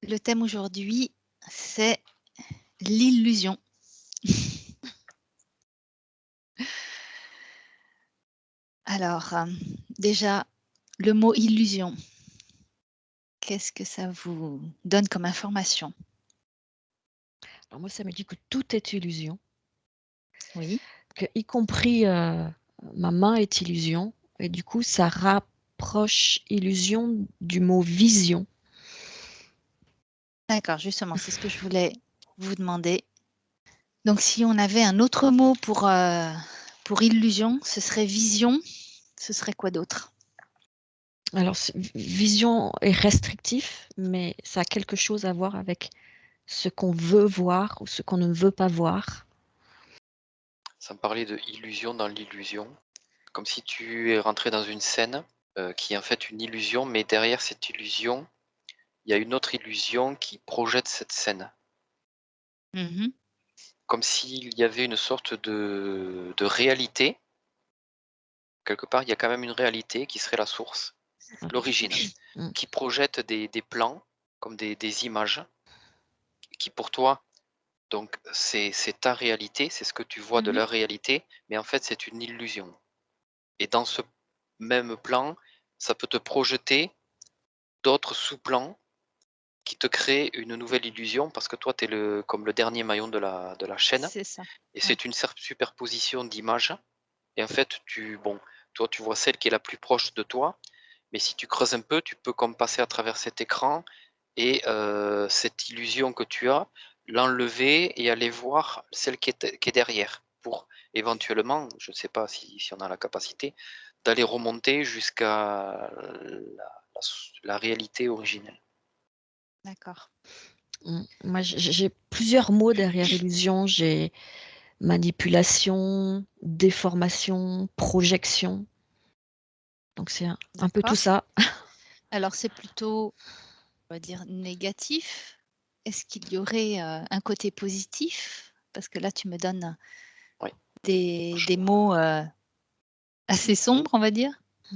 Le thème aujourd'hui, c'est l'illusion. Alors, déjà, le mot illusion, qu'est-ce que ça vous donne comme information? Alors moi, ça me dit que tout est illusion, Oui. que y compris, ma main est illusion et du coup, ça rapproche illusion du mot vision. D'accord, justement, c'est ce que je voulais vous demander. Donc si on avait un autre mot pour illusion, ce serait vision, ce serait quoi d'autre? Alors c vision est restrictif, mais ça a quelque chose à voir avec ce qu'on veut voir ou ce qu'on ne veut pas voir. Ça me parlait de illusion dans l'illusion, comme si tu es rentré dans une scène, qui est en fait une illusion, mais derrière cette illusion, il y a une autre illusion qui projette cette scène. Mmh. Comme s'il y avait une sorte de réalité. Quelque part, il y a quand même une réalité qui serait la source, Ouais. l'origine, Mmh. qui projette des plans, comme des images, qui pour toi, donc c'est ta réalité, c'est ce que tu vois de Mmh. la réalité, mais en fait, c'est une illusion. Et dans ce même plan, ça peut te projeter d'autres sous-plans qui te créent une nouvelle illusion parce que toi, tu es comme le dernier maillon de la chaîne C'est ça, et ouais. c'est une superposition d'images et en fait, toi, tu vois celle qui est la plus proche de toi, mais si tu creuses un peu, tu peux comme passer à travers cet écran et cette illusion que tu as, l'enlever et aller voir celle qui est derrière pour éventuellement, je ne sais pas si on a la capacité, d'aller remonter jusqu'à la réalité originelle. D'accord. Moi, j'ai plusieurs mots derrière illusion. J'ai manipulation, déformation, projection, donc c'est un peu tout D'accord. ça. Alors c'est plutôt, on va dire négatif? Est-ce qu'il y aurait, un côté positif? Parce que là, tu me donnes Oui, des mots, assez sombres, on va dire.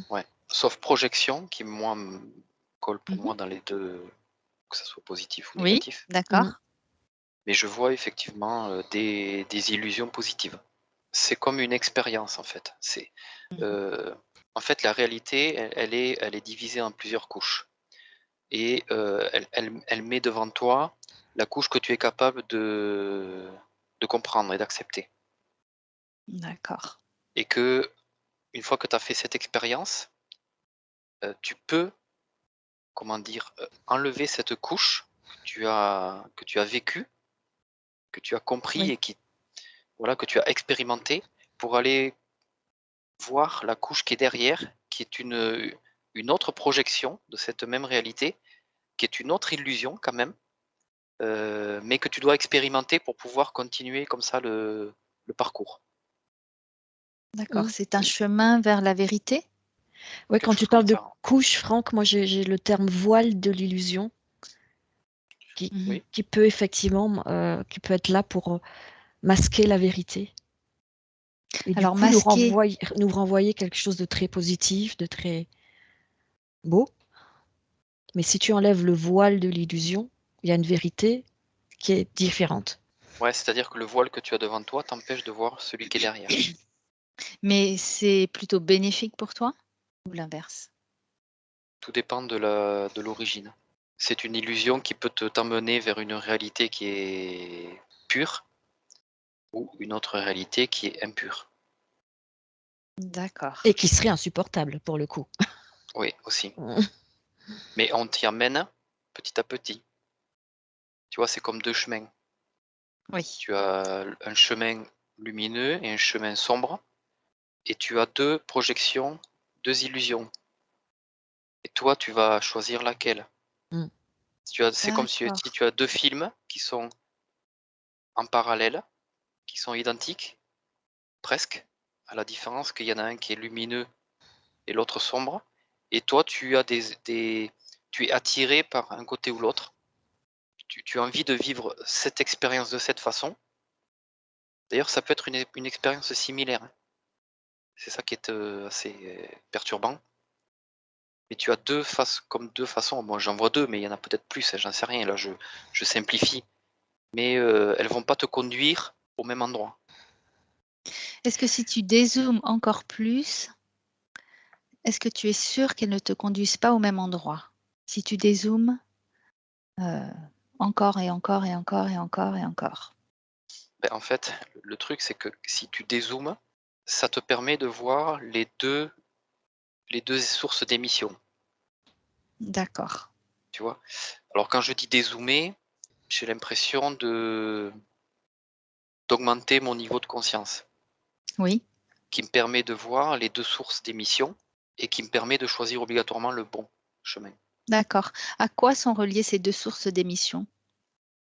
ouais. Sauf projection qui, moi, me colle pour Mmh. moi dans les 2, que ça soit positif ou Oui, négatif. Mmh. d'accord. Mais je vois effectivement, des illusions positives. C'est comme une expérience en fait. Mmh. Heu, en fait la réalité elle est divisée en plusieurs couches et elle met devant toi la couche que tu es capable de comprendre et d'accepter D'accord. et que une fois que tu as fait cette expérience, tu peux, comment dire? Enlever cette couche que tu as vécue, que tu as compris Oui, et voilà, que tu as expérimenté pour aller voir la couche qui est derrière, qui est une autre projection de cette même réalité, qui est une autre illusion quand même, mais que tu dois expérimenter pour pouvoir continuer comme ça le parcours. d'accord. Mmh. C'est un chemin vers la vérité? Ouais, Quelque quand tu chose comme parles de ça. couche, Franck, moi j'ai le terme voile de l'illusion qui Mmh. Oui, qui peut effectivement, qui peut être là pour, masquer la vérité et du Alors coup masquer, nous renvoyer quelque chose de très positif, de très beau. Mais si tu enlèves le voile de l'illusion, il y a une vérité qui est différente. ouais, c'est-à-dire que le voile que tu as devant toi t'empêche de voir celui qui est derrière. mais c'est plutôt bénéfique pour toi ou l'inverse? Tout dépend de l'origine. C'est une illusion qui peut t'emmener vers une réalité qui est pure ou une autre réalité qui est impure. D'accord. Et qui serait insupportable pour le coup. Oui, aussi. Mmh. Mais on t'y amène petit à petit. Tu vois, c'est comme 2 chemins. Oui, Tu as un chemin lumineux et un chemin sombre et tu as 2 projections, 2 illusions et toi, tu vas choisir laquelle. Mmh. C'est comme si d'accord. tu as 2 films qui sont en parallèle, qui sont identiques, presque, à la différence qu'il y en a un qui est lumineux et l'autre sombre et toi, tu es attiré par un côté ou l'autre. Tu as envie de vivre cette expérience de cette façon. D'ailleurs, ça peut être une expérience similaire, hein. C'est ça qui est, assez perturbant. Mais tu as deux façons. Moi, j'en vois deux, mais il y en a peut-être plus, hein, j'en sais rien. Là, je simplifie. Mais elles vont pas te conduire au même endroit. Est-ce que si tu dézoomes encore plus, est-ce que tu es sûr qu'elles ne te conduisent pas au même endroit? Si tu dézoomes encore et encore et encore et encore et encore. Ben, en fait, le truc, c'est que si tu dézoomes, ça te permet de voir les deux sources d'émission, D'accord. tu vois? Alors quand je dis dézoomer, j'ai l'impression d'augmenter mon niveau de conscience, Oui, qui me permet de voir les deux sources d'émission et qui me permet de choisir obligatoirement le bon chemin. d'accord. À quoi sont reliées ces deux sources d'émission?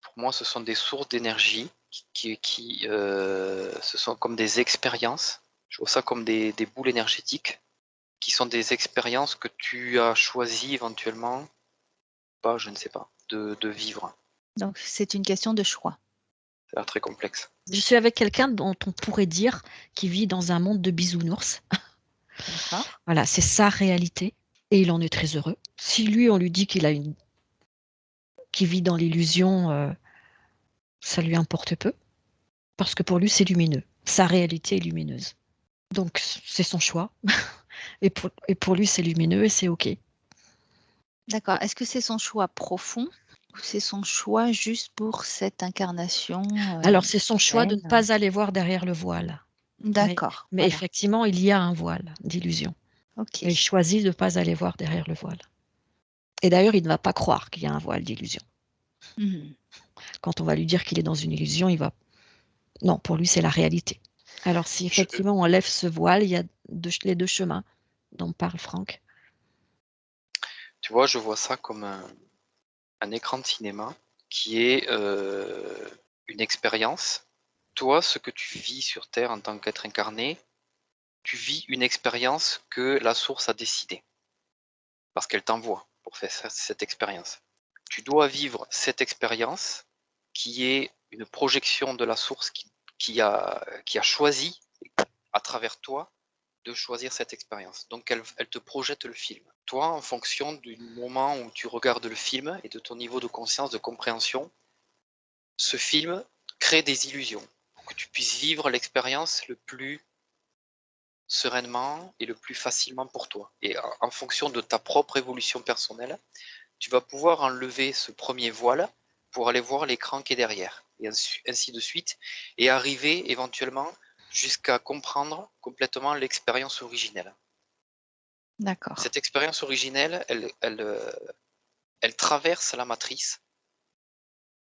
Pour moi, ce sont des sources d'énergie ce sont comme des expériences. Je vois ça comme des boules énergétiques qui sont des expériences que tu as choisi éventuellement, pas, je ne sais pas, de vivre. Donc c'est une question de choix. Ça a l'air très complexe. Je suis avec quelqu'un dont on pourrait dire qu'il vit dans un monde de bisounours. D'accord. Voilà, c'est sa réalité et il en est très heureux. Si lui, on lui dit qu'il vit dans l'illusion, ça lui importe peu parce que pour lui, c'est lumineux. Sa réalité est lumineuse. Donc, c'est son choix. Et pour lui, c'est lumineux et c'est OK. D'accord. Est-ce que c'est son choix profond ou c'est son choix juste pour cette incarnation Alors, c'est son choix de ne humaine? pas aller voir derrière le voile. Mais, D'accord, mais voilà. effectivement, il y a un voile d'illusion. OK. Et il choisit de ne pas aller voir derrière le voile. Et d'ailleurs, il ne va pas croire qu'il y a un voile d'illusion. Mmh. Quand on va lui dire qu'il est dans une illusion, il va... Non, pour lui, c'est la réalité. Alors, si Je effectivement on lève ce voile, il y a les deux chemins dont parle Franck. Tu vois, je vois ça comme un écran de cinéma qui est, une expérience. Toi, ce que tu vis sur terre en tant qu'être incarné, tu vis une expérience que la source a décidée, parce qu'elle t'envoie pour faire cette expérience. Tu dois vivre cette expérience qui est une projection de la source qui a choisi, à travers toi, de choisir cette expérience. Donc elle te projette le film. Toi, en fonction du moment où tu regardes le film et de ton niveau de conscience, de compréhension, ce film crée des illusions pour que tu puisses vivre l'expérience le plus sereinement et le plus facilement pour toi. Et en fonction de ta propre évolution personnelle, tu vas pouvoir enlever ce premier voile pour aller voir l'écran qui est derrière, et ainsi de suite, et arriver éventuellement jusqu'à comprendre complètement l'expérience originelle. D'accord. Cette expérience originelle, elle traverse la matrice.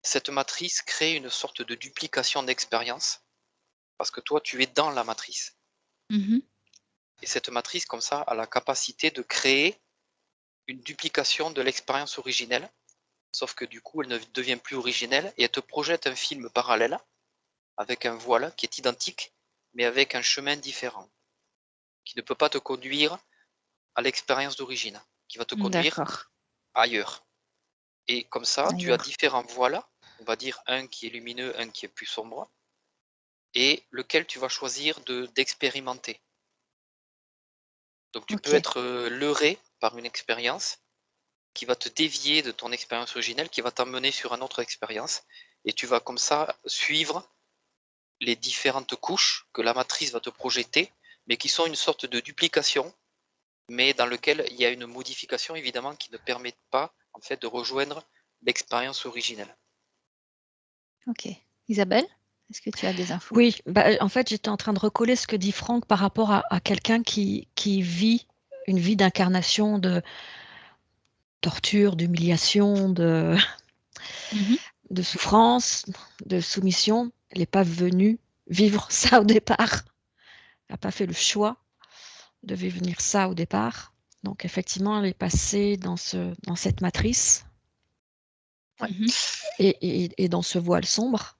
Cette matrice crée une sorte de duplication d'expérience, parce que toi, tu es dans la matrice. Mmh. Et cette matrice, comme ça, a la capacité de créer une duplication de l'expérience originelle, sauf que du coup, elle ne devient plus originelle et elle te projette un film parallèle avec un voile qui est identique, mais avec un chemin différent, qui ne peut pas te conduire à l'expérience d'origine, qui va te conduire D'accord. ailleurs. Et comme ça, tu as Ailleurs. différents voiles, on va dire un qui est lumineux, un qui est plus sombre, et lequel tu vas choisir d'expérimenter. Donc tu peux OK. être leurré par une expérience qui va te dévier de ton expérience originelle, qui va t'emmener sur une autre expérience, et tu vas comme ça suivre les différentes couches que la matrice va te projeter, mais qui sont une sorte de duplication, mais dans lequel il y a une modification évidemment qui ne permet pas en fait de rejoindre l'expérience originelle. OK. Isabelle, est-ce que tu as des infos? Oui, bah, en fait, j'étais en train de recoller ce que dit Franck par rapport à quelqu'un qui vit une vie d'incarnation, de torture, d'humiliation, Mmh. de souffrance, de soumission. Elle n'est pas venue vivre ça au départ. Elle n'a pas fait le choix de vivre ça au départ. Donc, effectivement, elle est passée dans cette matrice Ouais. Mmh. et dans ce voile sombre.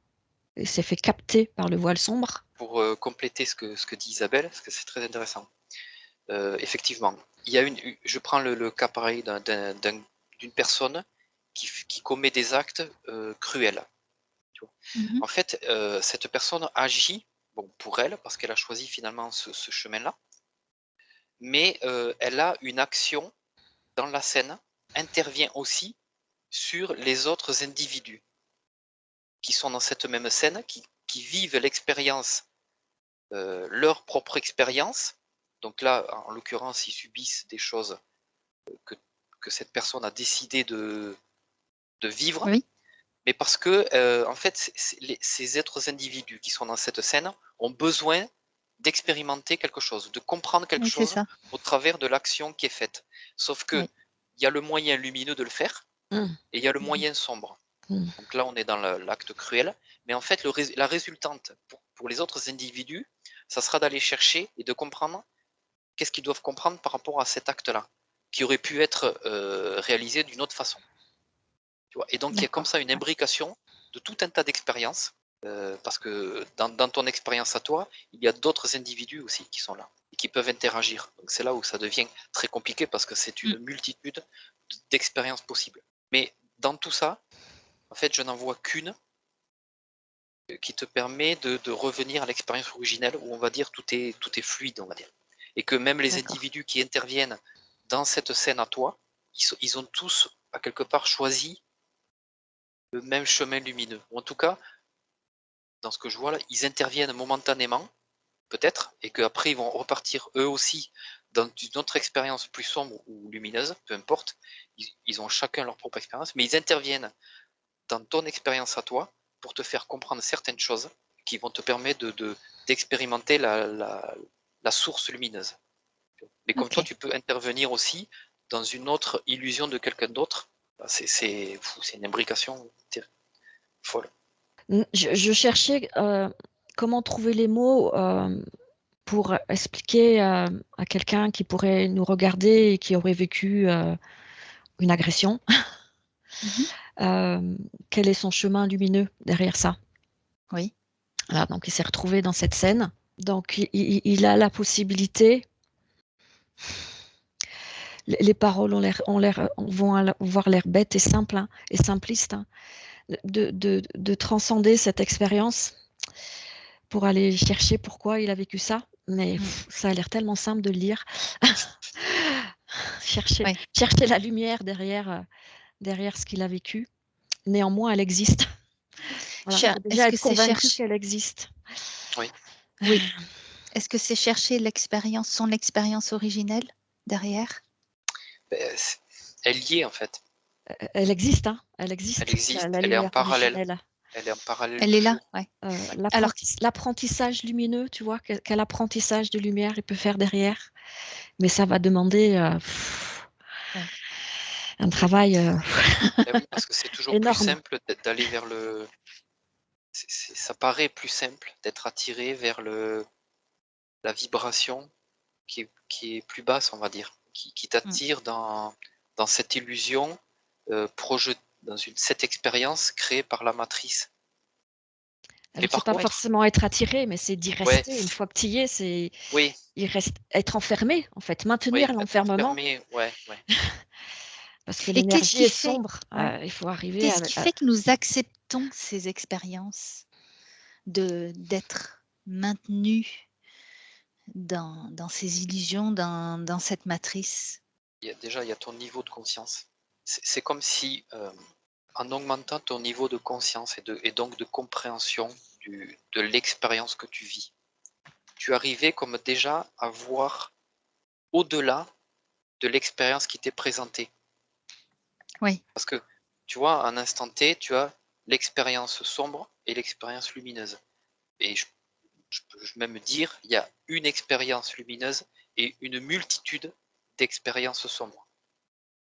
Et s'est fait capter par le voile sombre. Pour compléter ce que dit Isabelle, parce que c'est très intéressant. Effectivement, il y a je prends le cas pareil d'une personne qui commet des actes cruels. Tu vois. Mmh. En fait, cette personne agit bon, pour elle, parce qu'elle a choisi finalement ce chemin-là, mais elle a une action dans la scène intervient aussi sur les autres individus qui sont dans cette même scène, qui vivent l'expérience, leur propre expérience. Donc là, en l'occurrence, ils subissent des choses que, que cette personne a décidé de vivre, Oui, mais parce que, en fait, ces êtres individus qui sont dans cette scène ont besoin d'expérimenter quelque chose, de comprendre quelque oui, c'est chose ça. au travers de l'action qui est faite. Sauf que Oui. il y a le moyen lumineux de le faire Mm. et il y a le Mhm. moyen sombre. Mm. Donc là, on est dans l'acte cruel. Mais en fait, la résultante pour les autres individus, ça sera d'aller chercher et de comprendre qu'est-ce qu'ils doivent comprendre par rapport à cet acte-là, qui aurait pu être réalisé d'une autre façon. Tu vois. Et donc, il y a comme D'accord. ça une imbrication de tout un tas d'expériences, parce que dans ton expérience à toi, il y a d'autres individus aussi qui sont là et qui peuvent interagir. Donc c'est là où ça devient très compliqué parce que c'est Mm. une multitude d'expériences possibles. Mais dans tout ça, en fait, je n'en vois qu'une qui te permet de revenir à l'expérience originelle où on va dire tout est fluide, on va dire. Et que même les D'accord. individus qui interviennent dans cette scène à toi, ils ont tous à quelque part choisi le même chemin lumineux. Ou en tout cas, dans ce que je vois là, ils interviennent momentanément, peut-être, et qu'après ils vont repartir eux aussi dans une autre expérience plus sombre ou lumineuse, peu importe. Ils ont chacun leur propre expérience, mais ils interviennent dans ton expérience à toi pour te faire comprendre certaines choses qui vont te permettre d'expérimenter la source lumineuse. Mais comme toi, Ok. tu peux intervenir aussi dans une autre illusion de quelqu'un d'autre. C'est une imbrication folle. Je cherchais comment trouver les mots pour expliquer à quelqu'un qui pourrait nous regarder et qui aurait vécu une agression, Mhm. euh, quel est son chemin lumineux derrière ça. Oui. Voilà, donc il s'est retrouvé dans cette scène. Donc il a la possibilité, les paroles vont avoir l'air bêtes et simples hein, et simplistes, hein, de transcender cette expérience pour aller chercher pourquoi il a vécu ça. Mais Mm. ça a l'air tellement simple de le lire. chercher, Oui. chercher la lumière derrière ce qu'il a vécu. Néanmoins, elle existe. Voilà, il faut Est-ce déjà que être c'est convaincu chercher? qu'elle existe. Oui. Oui. Est-ce que c'est chercher l'expérience, son expérience originelle derrière? Ben, elle y est en fait. Elle existe, hein. Elle Elle existe, existe, la elle est en lumière parallèle. originelle. Elle est en parallèle Elle est là, toujours. ouais. Alors, L'apprentissage lumineux, tu vois, quel apprentissage de lumière il peut faire derrière. Mais ça va demander ouais. un travail Ben oui, parce que c'est toujours plus énorme. simple d'aller vers le. Ça paraît plus simple d'être attiré vers la vibration qui est plus basse, on va dire, qui Mm. t'attire dans cette illusion, dans cette expérience créée par la matrice. Mais Alors, c'est par pas contre, forcément être attiré, mais c'est d'y ouais, rester. Une fois que tu y es, c'est oui, il reste être enfermé, en fait, oui, maintenir être l'enfermement, enfermé, ouais, ouais. parce que Et qu'est-ce l'énergie qui est fait, sombre. ouais. Il faut arriver Qu'est-ce qui fait que nous acceptons ces expériences d'être maintenus dans ces illusions, dans cette matrice? Déjà, il y a ton niveau de conscience. C'est comme si, en augmentant ton niveau de conscience et donc de compréhension de l'expérience que tu vis, tu arrivais comme déjà à voir au-delà de l'expérience qui t'est présentée. Oui. Parce que, tu vois, à un instant T, tu as l'expérience sombre et l'expérience lumineuse. Et je peux même dire, il y a une expérience lumineuse et une multitude d'expériences sombres.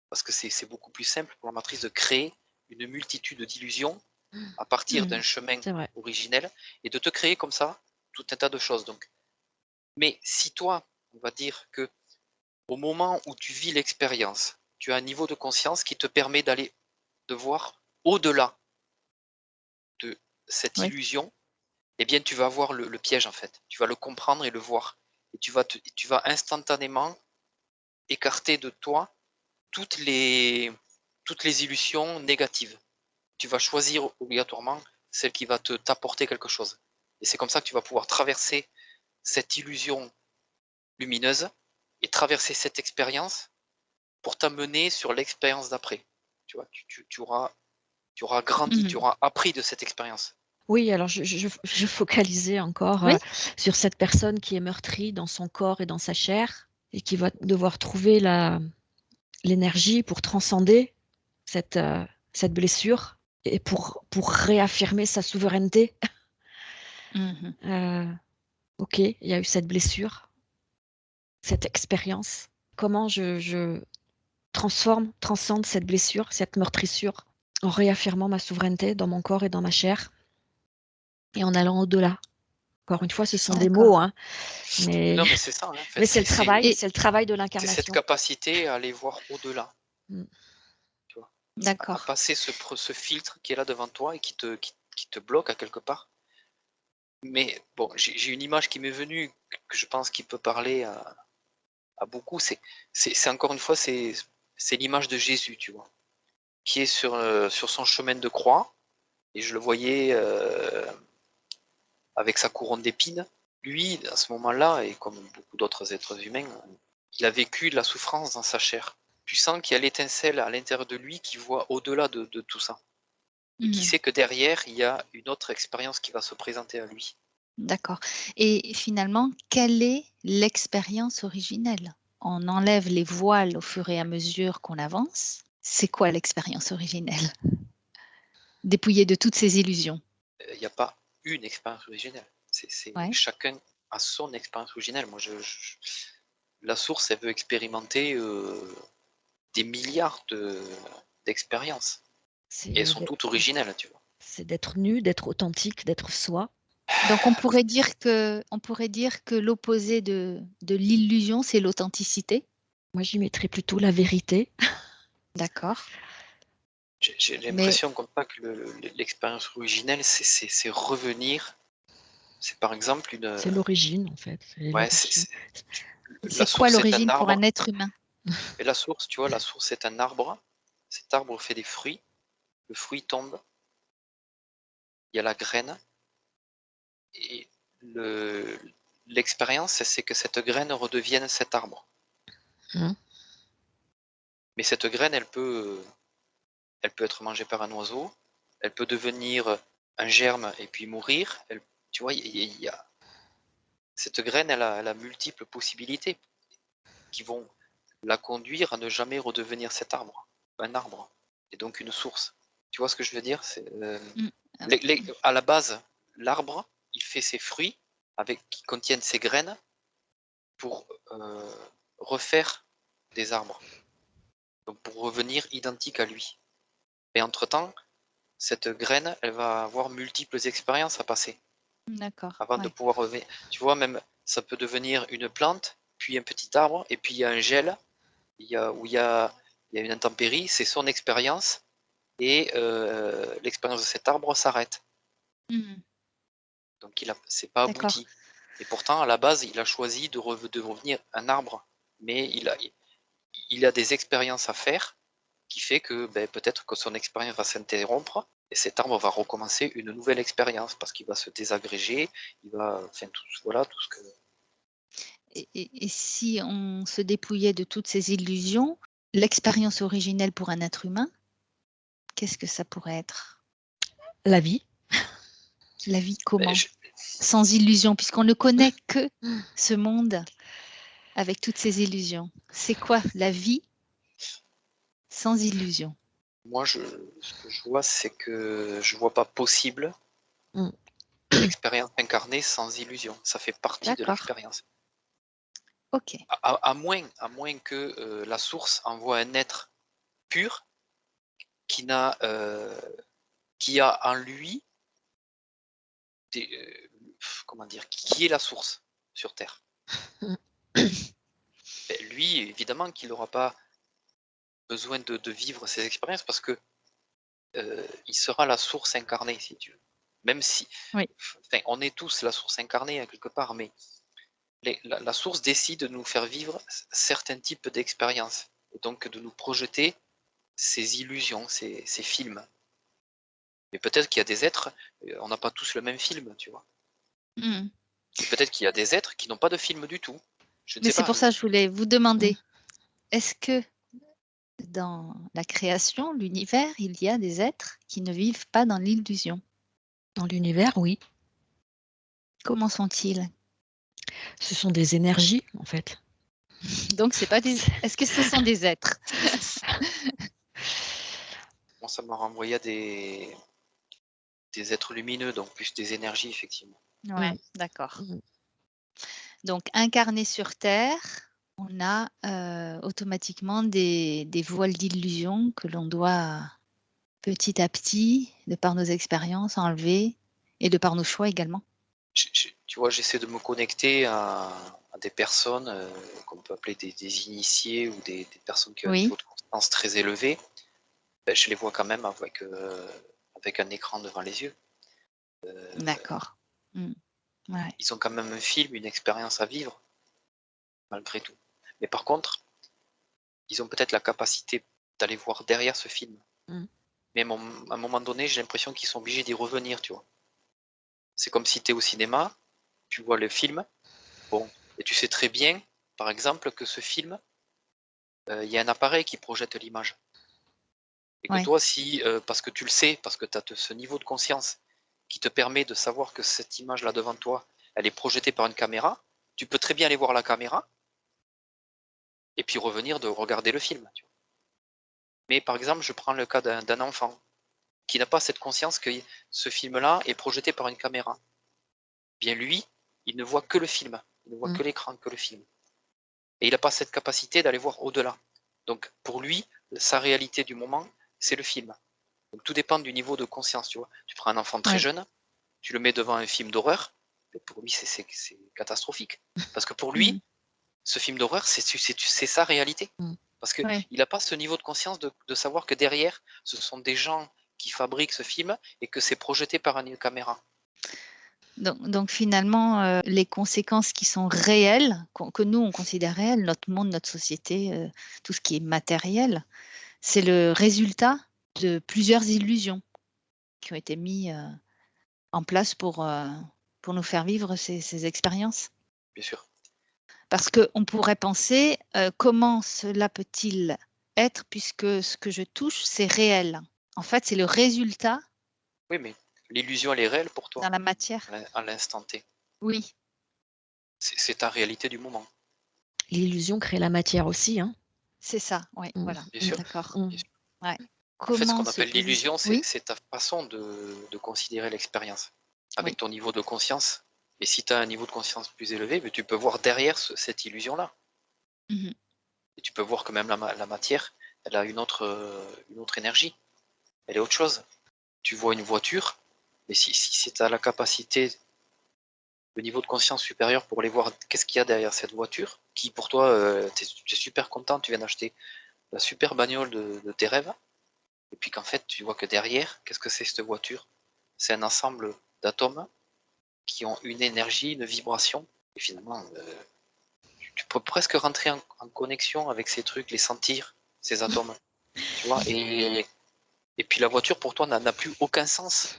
Parce que c'est beaucoup plus simple pour la matrice de créer une multitude d'illusions à partir Mm. d'un chemin C'est vrai. originel et de te créer comme ça tout un tas de choses. Donc. Mais si toi, on va dire que au moment où tu vis l'expérience, tu as un niveau de conscience qui te permet de voir au-delà de cette Oui. illusion, eh bien tu vas voir le piège en fait. Tu vas le comprendre et le voir. Et tu vas instantanément écarter de toi toutes les, toutes les illusions négatives. Tu vas choisir obligatoirement celle qui va t'apporter quelque chose. Et c'est comme ça que tu vas pouvoir traverser cette illusion lumineuse et traverser cette expérience pour t'amener sur l'expérience d'après. Tu vois, tu auras grandi, tu Mmh. auras appris de cette expérience. Oui, alors je focalisais encore, Oui. sur cette personne qui est meurtrie dans son corps et dans sa chair et qui va devoir trouver l'énergie pour transcender cette blessure et pour réaffirmer sa souveraineté. Mmh. Heu, OK, il y a eu cette blessure, cette expérience. Comment je transcende cette blessure, cette meurtrissure, en réaffirmant ma souveraineté dans mon corps et dans ma chair et en allant au-delà. Encore une fois, ce C'est sont ça. des D'accord mots, hein, mais Non, mais c'est ça, hein, en fait, mais et c'est le travail de c'est cette l'incarnation. capacité à aller voir au-delà, Mmh. tu vois? À d'accord. passer ce filtre qui est là devant toi et qui te bloque à quelque part. Mais bon, j'ai une image qui m'est venue, que je pense qui peut parler à beaucoup, c'est encore une fois, c'est l'image de Jésus, tu vois? Qui est sur son chemin de croix et je le voyais, avec sa couronne d'épines. Lui, à ce moment-là et comme beaucoup d'autres êtres humains, il a vécu de la souffrance dans sa chair. Tu sens qu'il y a l'étincelle à l'intérieur de lui qui voit au-delà de tout ça et qui Mmh. sait que derrière, il y a une autre expérience qui va se présenter à lui. D'accord et finalement, quelle est l'expérience originelle? On enlève les voiles au fur et à mesure qu'on avance. C'est quoi l'expérience originelle? Dépouillée de toutes ces illusions. Il n'y a pas une expérience originelle. C'est Ouais. chacun a son expérience originelle. Moi, la source, elle veut expérimenter, des milliards d'expériences et elles C'est sont toutes originelles, tu vois? c'est d'être nu, d'être authentique, d'être soi. Donc on pourrait dire que l'opposé de l'illusion, c'est l'authenticité? Moi, j'y mettrais plutôt la vérité. D'accord, J'ai mais l'impression comme ça que l'expérience originelle, c'est revenir. C'est par exemple une, C'est l'origine, en fait, c'est ouais, l'origine. la c'est quoi source est un l'origine pour un arbre être humain? et la source, tu vois, la source est un arbre. Cet arbre fait des fruits, le fruit tombe, il y a la graine et le l'expérience, c'est que cette graine redevienne cet arbre. Mmh. Mais cette graine, elle peut être mangée par un oiseau, elle peut devenir un germe et puis mourir. Tu vois, cette graine, elle a multiples possibilités qui vont la conduire à ne jamais redevenir cet arbre, un arbre, et donc une source. Tu vois ce que je veux dire? Mmh, hem, À la base, l'arbre, il fait ses fruits qui contiennent ses graines pour refaire des arbres, donc pour revenir identique à lui. Et entre-temps, cette graine, elle va avoir multiples expériences à passer d'accord, avant de ouais. pouvoir revenir. Tu vois, même ça peut devenir une plante, puis un petit arbre, et puis il y a un gel, où il y a une intempérie, c'est son expérience, et l'expérience de cet arbre s'arrête. Mmh. Donc c'est pas D'accord. abouti. Et pourtant, à la base, il a choisi de revenir un arbre. Mais il a des expériences à faire qui fait que ben, peut-être que son expérience va s'interrompre et cet arbre va recommencer une nouvelle expérience parce qu'il va se désagréger, il va, enfin, voilà, tout ce que. Et si on se dépouillait de toutes ces illusions, l'expérience originelle pour un être humain, qu'est-ce que ça pourrait être? La vie. La vie Ben, comment? Sans illusion, puisqu'on ne connaît que ce monde avec toutes ces illusions. C'est quoi la vie sans illusion? moi, ce que je vois, c'est que je vois pas possible Mmh. l'expérience incarnée sans illusion. Ça fait partie de D'accord, l'expérience. OK. À moins que la source envoie un être pur qui n'a, qui a en lui comment dire? Qui est la source sur terre. Mmh. Beh, lui, évidemment qu'il n'aura pas besoin de vivre ces expériences parce que, il sera la source incarnée si tu veux. Même si Oui. enfin, on est tous la source incarnée, hein, quelque part, mais la source décide de nous faire vivre certains types d'expériences et donc de nous projeter ces illusions, ces films. Mais peut-être qu'il y a des êtres, on n'a pas tous le même film, tu vois? Mmh. Et peut-être qu'il y a des êtres qui n'ont pas de film du tout. Je ne Mais sais c'est pas, pour ça que je voulais vous Mmh. demander, est-ce que dans la création, l'univers, il y a des êtres qui ne vivent pas dans l'illusion. Dans l'univers, oui. Comment sont-ils? Ce sont des énergies, en fait. Donc c'est pas des est-ce que ce sont des êtres? Moi, ça m'a renvoyé à des êtres lumineux, donc plus des énergies, effectivement. Ouais, d'accord. Mmh. Donc incarné sur Terre, on a, automatiquement des voiles d'illusion que l'on doit petit à petit, de par nos expériences, enlever et de par nos choix également. Tu vois, j'essaie de me connecter à des personnes, qu'on peut appeler des initiés ou des personnes qui ont un Oui, niveau de conscience très élevé. Ben, je les vois quand même avec un écran devant les yeux. d'accord. Mmh. Ouais. Ils ont quand même un film, une expérience à vivre, malgré tout. Mais par contre, ils ont peut-être la capacité d'aller voir derrière ce film. Mmh. Mais à un moment donné, j'ai l'impression qu'ils sont obligés d'y revenir, tu vois. C'est comme si tu es au cinéma, tu vois le film, bon, et tu sais très bien, par exemple, que ce film, il y a un appareil qui projette l'image. Et que Ouais. toi, si, parce que tu le sais, parce que tu as ce niveau de conscience qui te permet de savoir que cette image-là devant toi, elle est projetée par une caméra, tu peux très bien aller voir la caméra et puis revenir de regarder le film. Tu vois. Mais par exemple, je prends le cas d'un enfant qui n'a pas cette conscience que ce film-là est projeté par une caméra. Bien lui, il ne voit que le film, il ne voit Mmh. que l'écran, que le film. Et il n'a pas cette capacité d'aller voir au-delà. Donc pour lui, sa réalité du moment, c'est le film. Donc tout dépend du niveau de conscience, tu vois. Tu prends un enfant très Ouais. jeune, tu le mets devant un film d'horreur, pour lui c'est catastrophique. Parce que pour Mmh. lui, ce film d'horreur, c'est sa réalité. Mmh. Parce qu'il Ouais. n'a pas ce niveau de conscience de savoir que derrière, ce sont des gens qui fabriquent ce film et que c'est projeté par une caméra. Donc finalement, les conséquences qui sont réelles, que nous on considère réelles, notre monde, notre société, tout ce qui est matériel, c'est le résultat de plusieurs illusions qui ont été mis, en place pour nous faire vivre ces expériences. Bien sûr. Parce qu'on pourrait penser, comment cela peut-il être puisque ce que je touche, c'est réel? En fait, c'est le résultat Oui, mais l'illusion, elle est réelle pour dans toi, la matière. à l'instant T. Oui, C'est ta réalité du moment. L'illusion crée la matière aussi, hein. c'est ça, oui, Mmh. voilà, Bien Mmh. sûr. d'accord. Mmh. Bien sûr. Ouais. En fait, ce Comment qu'on se appelle position l'illusion, oui, c'est ta façon de considérer l'expérience, oui. avec ton niveau de conscience. Et si tu as un niveau de conscience plus élevé, mais tu peux voir derrière cette illusion-là. Mmh. Et tu peux voir que même la matière, elle a une autre énergie. Elle est autre chose. Tu vois une voiture, mais si tu as la capacité, le niveau de conscience supérieur pour aller voir qu'est-ce qu'il y a derrière cette voiture, qui pour toi, tu es super content, tu viens d'acheter la super bagnole de tes rêves, et puis qu'en fait, tu vois que derrière, qu'est-ce que c'est cette voiture? C'est un ensemble d'atomes qui ont une énergie, une vibration, et finalement, tu peux presque rentrer en connexion avec ces trucs, les sentir, ces atomes, tu vois? Et puis la voiture, pour toi, n'a plus aucun sens.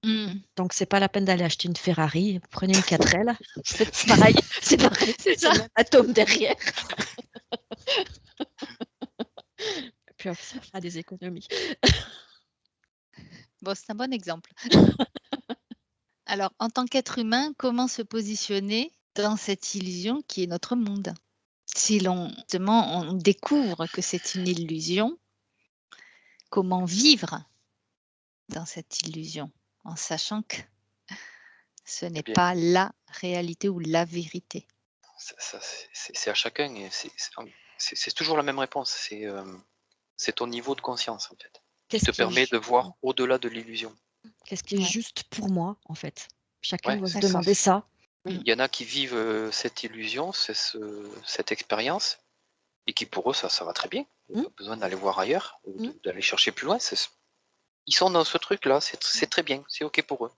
Mmh. Donc c'est pas la peine d'aller acheter une Ferrari, prenez une 4L, c'est pareil, c'est pareil, C'est c'est ça. le même atome derrière. Puis hop, ça fera des économies. Bon, c'est un bon exemple. Alors, en tant qu'être humain, comment se positionner dans cette illusion qui est notre monde? Si l'on justement, on découvre que c'est une illusion, comment vivre dans cette illusion? En sachant que ce Eh n'est bien, pas la réalité ou la vérité. c'est à chacun et c'est toujours la même réponse. C'est ton niveau de conscience, en fait, qui Qu'est-ce te qui est permet ju de voir au-delà de l'illusion. qu'est-ce qui est Ouais, juste pour moi, en fait? Chacun Ouais, doit se c'est d'accord. demander ça. oui, Mmh. il y en a qui vivent, cette illusion, cette expérience et qui pour eux ça va très bien. Il y a Mmh, pas besoin d'aller voir ailleurs ou mmh. d'aller chercher plus loin. Ils sont dans ce truc-là, c'est très bien, c'est OK pour eux.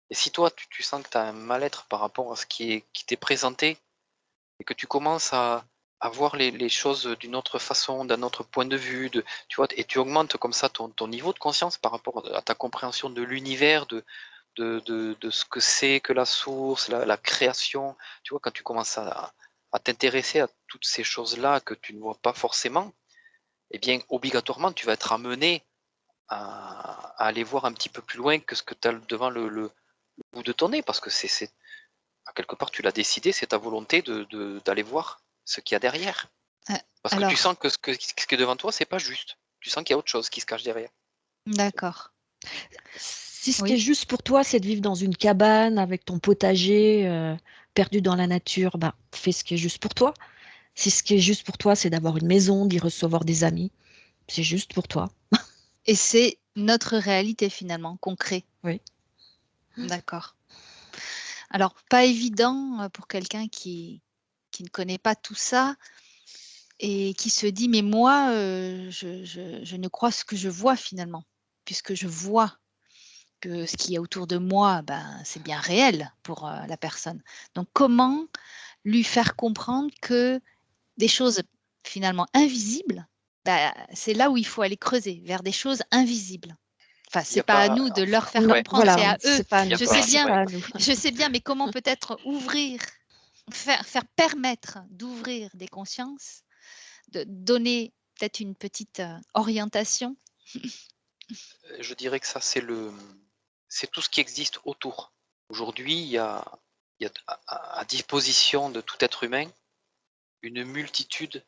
Et si toi tu sens que tu as un mal-être par rapport à ce qui t'est présenté et que tu commences à voir les choses d'une autre façon, d'un autre point de vue, tu vois? Et tu augmentes comme ça ton niveau de conscience par rapport à ta compréhension de l'univers, de ce que c'est que la source, la création. Tu vois? Quand tu commences à t'intéresser à toutes ces choses-là que tu ne vois pas forcément, eh bien, obligatoirement, tu vas être amené à aller voir un petit peu plus loin que ce que tu as devant le bout de ton nez, parce que à quelque part, tu l'as décidé, c'est ta volonté d'aller voir ce qu'il y a derrière. Parce que tu Alors, sens que ce qui est devant toi, c'est pas juste. Tu sens qu'il y a autre chose qui se cache derrière. d'accord. Si ce qui est Oui. juste pour toi, c'est de vivre dans une cabane avec ton potager, perdu dans la nature, bah, fais ce qui est juste pour toi. Si ce qui est juste pour toi, c'est d'avoir une maison, d'y recevoir des amis, c'est juste pour toi. Et c'est notre réalité finalement, concret. Oui. D'accord. Alors, pas évident pour quelqu'un qui ne connaît pas tout ça et qui se dit, mais moi, je ne crois ce que je vois finalement, puisque je vois que ce qui est autour de moi, ben, c'est bien réel pour la personne. Donc, comment lui faire comprendre que des choses finalement invisibles, bah, c'est là où il faut aller creuser, vers des choses invisibles. Enfin, Il n'y c'est a pas à pas, nous de leur enfin, faire Non, ouais, comprendre, c'est voilà, à eux. c'est pas à il y a nous. Je pas, sais C'est bien, ouais. pas à nous. je sais bien, mais comment peut-être ouvrir, faire permettre d'ouvrir des consciences, de donner peut-être une petite orientation. Je dirais que ça, c'est tout ce qui existe autour. Aujourd'hui, il y a à disposition de tout être humain une multitude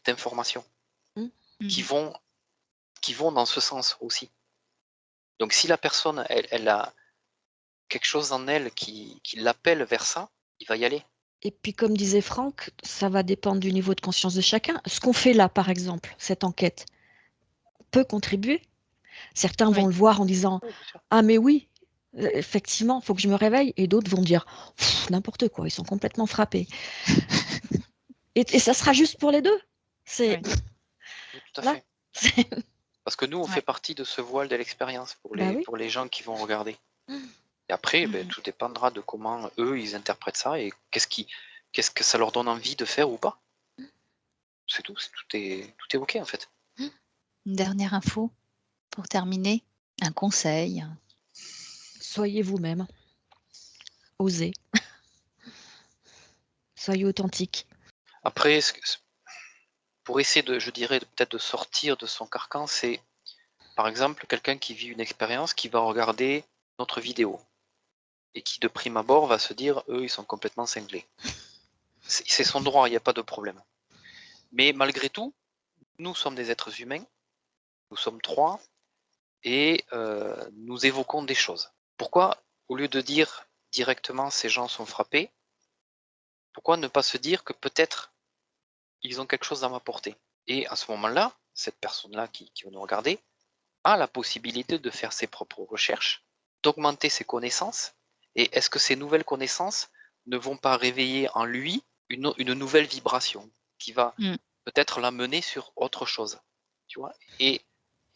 d'informations Hmm. qui Mhm. vont, qui vont dans ce sens aussi. Donc si la personne, elle a quelque chose en elle qui l'appelle vers ça, il va y aller. Et puis, comme disait Franck, ça va dépendre du niveau de conscience de chacun. Ce qu'on fait là, par exemple, cette enquête, peut contribuer. Certains vont Oui, le voir en disant Oui, bien sûr. ah, mais oui, effectivement, il faut que je me réveille. Et d'autres vont dire pff, n'importe quoi, ils sont complètement frappés. Et ça sera juste pour les deux. C'est oui, Oui, tout à là. fait. Parce que nous, on fait ouais. partie de ce voile de l'expérience Bah oui. pour les gens qui vont regarder. Et après, ben, Mhm. tout dépendra de comment eux, ils interprètent ça et qu'est-ce que ça leur donne envie de faire ou pas. C'est tout, tout est OK en fait. Une dernière info pour terminer, un conseil. Soyez vous-même. Osez. Soyez authentique. Après, pour essayer je dirais, peut-être de sortir de son carcan, c'est par exemple quelqu'un qui vit une expérience qui va regarder notre vidéo et qui de prime abord va se dire, eux, ils sont complètement cinglés. C'est son droit, il n'y a pas de problème. Mais malgré tout, nous sommes des êtres humains, nous sommes trois, et nous évoquons des choses. Pourquoi, au lieu de dire directement ces gens sont frappés, pourquoi ne pas se dire que peut-être ils ont quelque chose à m'apporter? Et à ce moment-là, cette personne-là qui va nous regarder a la possibilité de faire ses propres recherches, d'augmenter ses connaissances, et est-ce que ces nouvelles connaissances ne vont pas réveiller en lui une nouvelle vibration qui va Mm. peut-être l'amener sur autre chose, tu vois? Et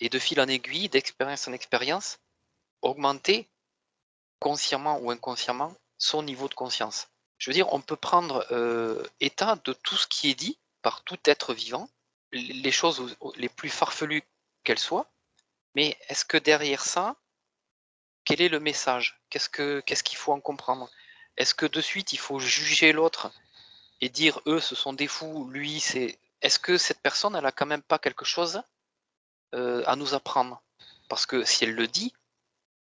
de fil en aiguille, d'expérience en expérience, augmenter consciemment ou inconsciemment son niveau de conscience. Je veux dire, on peut prendre état de tout ce qui est dit par tout être vivant, les choses les plus farfelues qu'elles soient, mais est-ce que derrière ça, quel est le message? Qu'est-ce qu'il faut en comprendre? Est-ce que de suite il faut juger l'autre et dire eux ce sont des fous, lui c'est. Est-ce que cette personne elle a quand même pas quelque chose à nous apprendre? Parce que si elle le dit,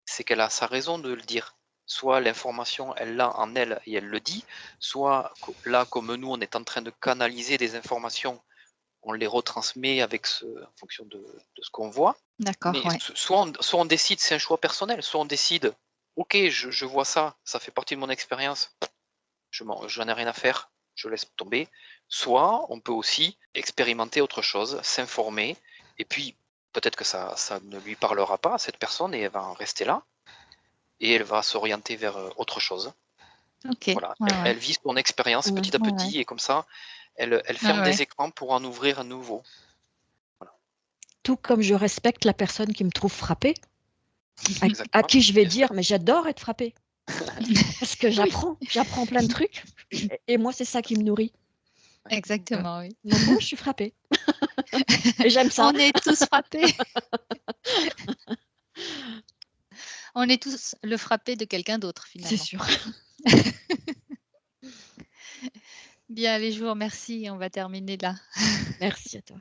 c'est qu'elle a sa raison de le dire. Soit l'information, elle l'a en elle et elle le dit, soit là, comme nous, on est en train de canaliser des informations, on les retransmet en fonction de ce qu'on voit. D'accord, Mais ouais. soit on décide, c'est un choix personnel, soit on décide, ok, je vois ça, ça fait partie de mon expérience, j'en ai rien à faire, je laisse tomber. Soit on peut aussi expérimenter autre chose, s'informer, et puis peut-être que ça ne lui parlera pas à cette personne et elle va en rester là et elle va s'orienter vers autre chose. Ok, Voilà, ouais, ouais. elle vit son expérience Mm. petit à Ouais, ouais. petit et comme ça, elle Ouais, ferme ouais. des écrans pour en ouvrir un nouveau. Tout comme je respecte la personne qui me trouve frappée, à Exactement, qui je vais bien sûr. dire mais j'adore être frappée. Parce que Oui, j'apprends plein de trucs. Et moi, c'est ça qui me nourrit. Exactement, oui. Donc moi, je suis frappée. Et j'aime ça. On est tous frappés. On est tous le frappé de quelqu'un d'autre C'est finalement. sûr. Bien, allez, je vous remercie. On va terminer là. Merci à toi.